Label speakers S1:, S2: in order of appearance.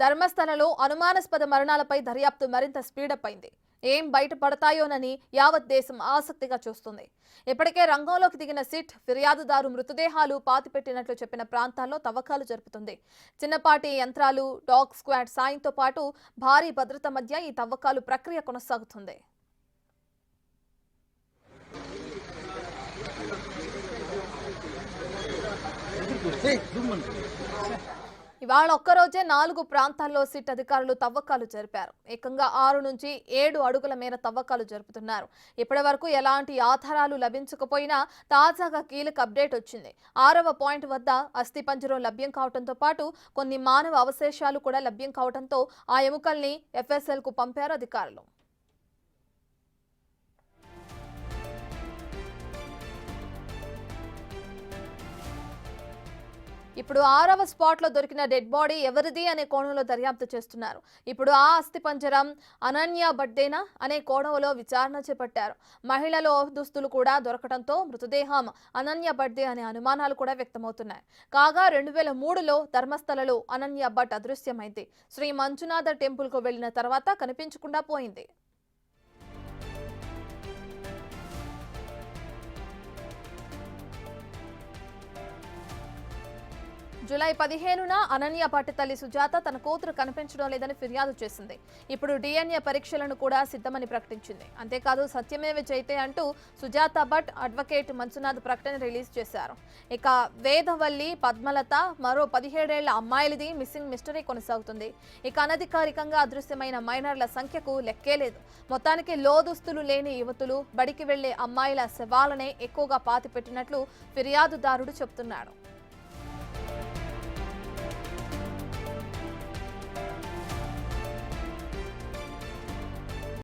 S1: ధర్మస్థలలో అనుమానాస్పద మరణాలపై దర్యాప్తు మరింత స్పీడప్ అయింది. ఏం బయటపడతాయోనని యావత్ దేశం ఆసక్తిగా చూస్తుంది. ఇప్పటికే రంగంలోకి దిగిన సిట్ ఫిర్యాదుదారు మృతదేహాలు పాతిపెట్టినట్లు చెప్పిన ప్రాంతాల్లో తవ్వకాలు జరుపుతుంది. చిన్నపాటి యంత్రాలు, డాగ్ స్క్వాడ్ సాయంతో పాటు భారీ భద్రత మధ్య ఈ తవ్వకాలు ప్రక్రియ కొనసాగుతుంది. ఇవాళ ఒక్కరోజే 4 ప్రాంతాల్లో సిట్ అధికారులు తవ్వకాలు జరిపారు. ఏకంగా 6 నుంచి 7 అడుగుల మేర తవ్వకాలు జరుపుతున్నారు. ఇప్పటి వరకు ఎలాంటి ఆధారాలు లభించకపోయినా తాజాగా కీలక అప్డేట్ వచ్చింది. 6వ పాయింట్ వద్ద అస్థిపంజరం లభ్యం కావడంతో పాటు కొన్ని మానవ అవశేషాలు కూడా లభ్యం కావడంతో ఆ ఎముకల్ని FSL కు పంపారు అధికారులు. ఇప్పుడు 6వ స్పాట్లో దొరికిన డెడ్ బాడీ ఎవరిది అనే కోణంలో దర్యాప్తు చేస్తున్నారు. ఇప్పుడు ఆ అస్థిపంజరం అనన్య బర్డేనా అనే కోణంలో విచారణ చేపట్టారు. మహిళల దుస్తులు కూడా దొరకడంతో మృతదేహం అనన్య బర్డే అనే అనుమానాలు కూడా వ్యక్తమవుతున్నాయి. కాగా 2003లో ధర్మస్థలలో అనన్య భట్ అదృశ్యమైంది. శ్రీ మంజునాథ టెంపుల్కు వెళ్లిన తర్వాత కనిపించకుండా పోయింది. జూలై 15న అనన్య భట్ తల్లి సుజాత తన కూతురు కనిపించడం లేదని ఫిర్యాదు చేసింది. ఇప్పుడు DNA పరీక్షలను కూడా సిద్ధమని ప్రకటించింది. అంతేకాదు సత్యమేవ జైతే అంటూ సుజాత భట్ అడ్వకేట్ మంజునాథ్ ప్రకటన రిలీజ్ చేశారు. ఇక వేదవల్లి, పద్మలత మరో 17 ఏళ్ల అమ్మాయిలది మిస్సింగ్ మిస్టరీ కొనసాగుతుంది. ఇక అనధికారికంగా అదృశ్యమైన మైనర్ల సంఖ్యకు లెక్కే లేదు. మొత్తానికి లోదుస్తులు లేని యువతులు, బడికి వెళ్లే అమ్మాయిల శవాలనే ఎక్కువగా పాతిపెట్టినట్లు ఫిర్యాదుదారుడు చెబుతున్నాడు.